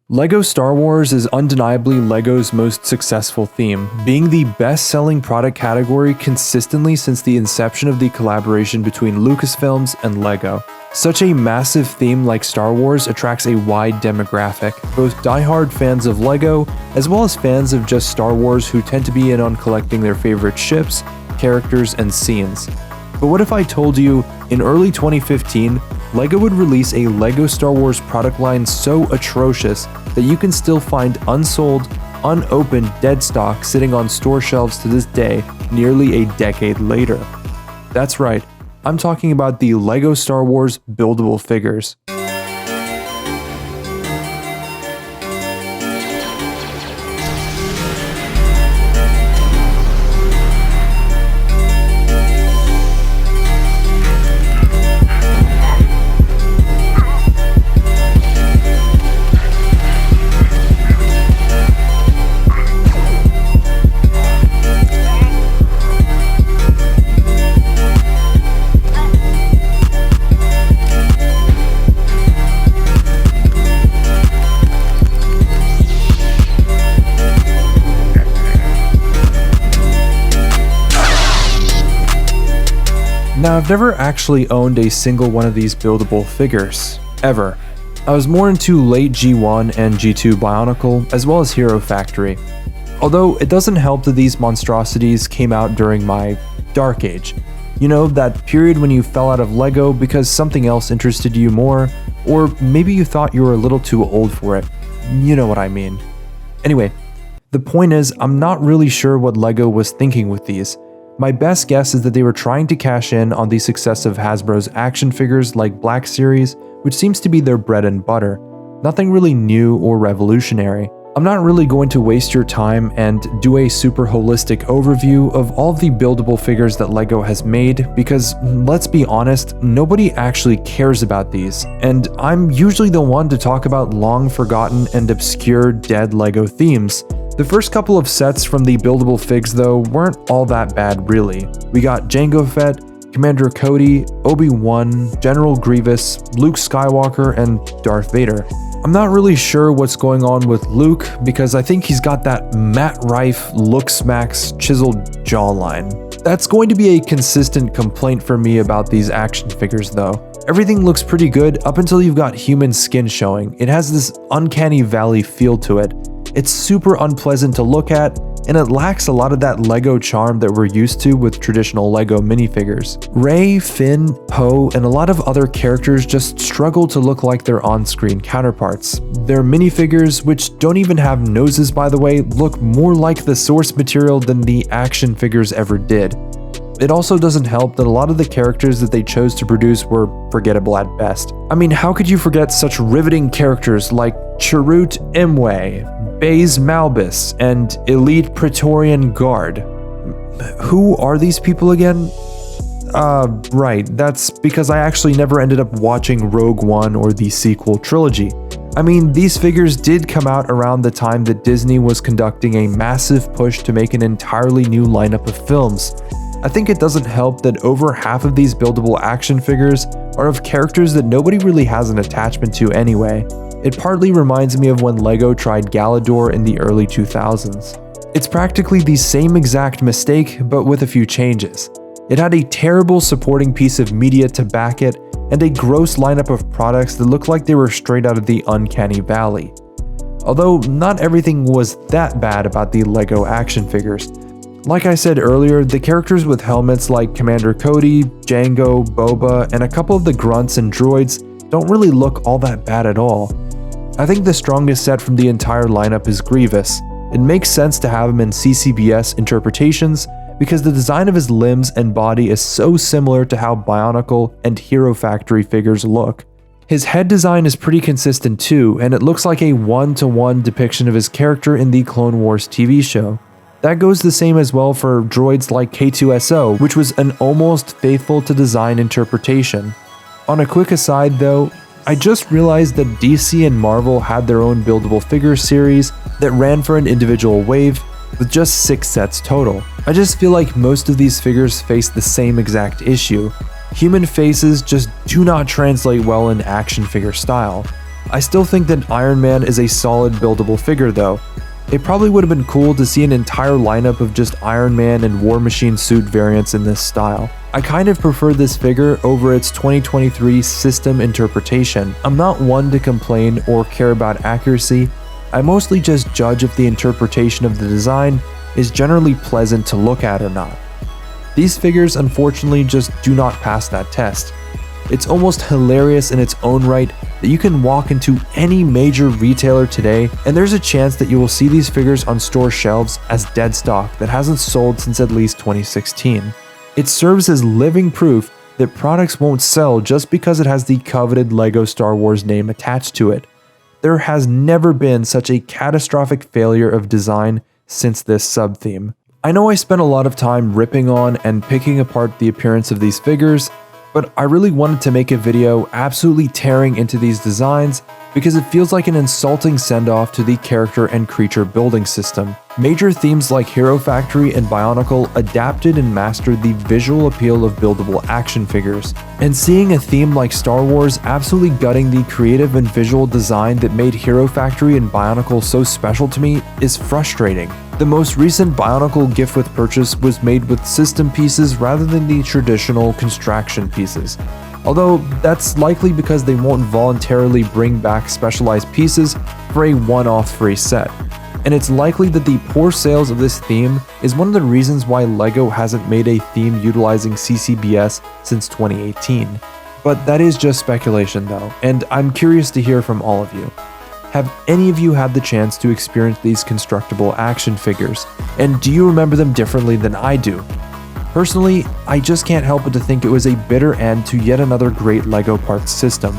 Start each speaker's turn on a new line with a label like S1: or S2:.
S1: LEGO Star Wars is undeniably LEGO's most successful theme, being the best-selling product category consistently since the inception of the collaboration between Lucasfilms and LEGO. Such a massive theme like Star Wars attracts a wide demographic, both die-hard fans of LEGO, as well as fans of just Star Wars who tend to be in on collecting their favorite ships, characters, and scenes. But what if I told you, in early 2015, LEGO would release a LEGO Star Wars product line so atrocious that you can still find unsold, unopened dead stock sitting on store shelves to this day, nearly a decade later? That's right, I'm talking about the LEGO Star Wars buildable figures. Now, I've never actually owned a single one of these buildable figures, ever. I was more into late G1 and G2 Bionicle, as well as Hero Factory. Although, it doesn't help that these monstrosities came out during my dark age. You know, that period when you fell out of LEGO because something else interested you more, or maybe you thought you were a little too old for it. You know what I mean. Anyway, the point is, I'm not really sure what LEGO was thinking with these. My best guess is that they were trying to cash in on the success of Hasbro's action figures like Black Series, which seems to be their bread and butter. Nothing really new or revolutionary. I'm not really going to waste your time and do a super holistic overview of all the buildable figures that LEGO has made because, let's be honest, nobody actually cares about these, and I'm usually the one to talk about long forgotten and obscure dead LEGO themes. The first couple of sets from the buildable figs though weren't all that bad really. We got Jango Fett, Commander Cody, Obi-Wan, General Grievous, Luke Skywalker, and Darth Vader. I'm not really sure what's going on with Luke because I think he's got that Matt Rife looks-max chiseled jawline. That's going to be a consistent complaint for me about these action figures though. Everything looks pretty good up until you've got human skin showing. It has this uncanny valley feel to it. It's super unpleasant to look at, and it lacks a lot of that LEGO charm that we're used to with traditional LEGO minifigures. Rey, Finn, Poe, and a lot of other characters just struggle to look like their on-screen counterparts. Their minifigures, which don't even have noses by the way, look more like the source material than the action figures ever did. It also doesn't help that a lot of the characters that they chose to produce were forgettable at best. I mean, how could you forget such riveting characters like Chirrut Imwe, Baze Malbus, and Elite Praetorian Guard? Who are these people again? Right, that's because I actually never ended up watching Rogue One or the sequel trilogy. I mean, these figures did come out around the time that Disney was conducting a massive push to make an entirely new lineup of films. I think it doesn't help that over half of these buildable action figures are of characters that nobody really has an attachment to anyway. It partly reminds me of when LEGO tried Galador in the early 2000s. It's practically the same exact mistake, but with a few changes. It had a terrible supporting piece of media to back it, and a gross lineup of products that looked like they were straight out of the Uncanny Valley. Although not everything was that bad about the LEGO action figures. Like I said earlier, the characters with helmets like Commander Cody, Jango, Boba, and a couple of the grunts and droids don't really look all that bad at all. I think the strongest set from the entire lineup is Grievous. It makes sense to have him in CCBS interpretations because the design of his limbs and body is so similar to how Bionicle and Hero Factory figures look. His head design is pretty consistent too, and it looks like a one-to-one depiction of his character in the Clone Wars TV show. That goes the same as well for droids like K2SO, which was an almost faithful to design interpretation. On a quick aside though, I just realized that DC and Marvel had their own buildable figure series that ran for an individual wave with just 6 sets total. I just feel like most of these figures face the same exact issue. Human faces just do not translate well in action figure style. I still think that Iron Man is a solid buildable figure though. It probably would have been cool to see an entire lineup of just Iron Man and War Machine suit variants in this style. I kind of prefer this figure over its 2023 system interpretation. I'm not one to complain or care about accuracy, I mostly just judge if the interpretation of the design is generally pleasant to look at or not. These figures unfortunately just do not pass that test. It's almost hilarious in its own right that you can walk into any major retailer today and there's a chance that you will see these figures on store shelves as dead stock that hasn't sold since at least 2016. It serves as living proof that products won't sell just because it has the coveted LEGO Star Wars name attached to it. There has never been such a catastrophic failure of design since this sub-theme. I know I spent a lot of time ripping on and picking apart the appearance of these figures, but I really wanted to make a video absolutely tearing into these designs because it feels like an insulting send-off to the character and creature building system. Major themes like Hero Factory and Bionicle adapted and mastered the visual appeal of buildable action figures, and seeing a theme like Star Wars absolutely gutting the creative and visual design that made Hero Factory and Bionicle so special to me is frustrating. The most recent Bionicle gift with purchase was made with system pieces rather than the traditional construction pieces. Although that's likely because they won't voluntarily bring back specialized pieces for a one-off free set. And it's likely that the poor sales of this theme is one of the reasons why LEGO hasn't made a theme utilizing CCBS since 2018. But that is just speculation though, and I'm curious to hear from all of you. Have any of you had the chance to experience these constructible action figures, and do you remember them differently than I do? Personally, I just can't help but to think it was a bitter end to yet another great LEGO parts system.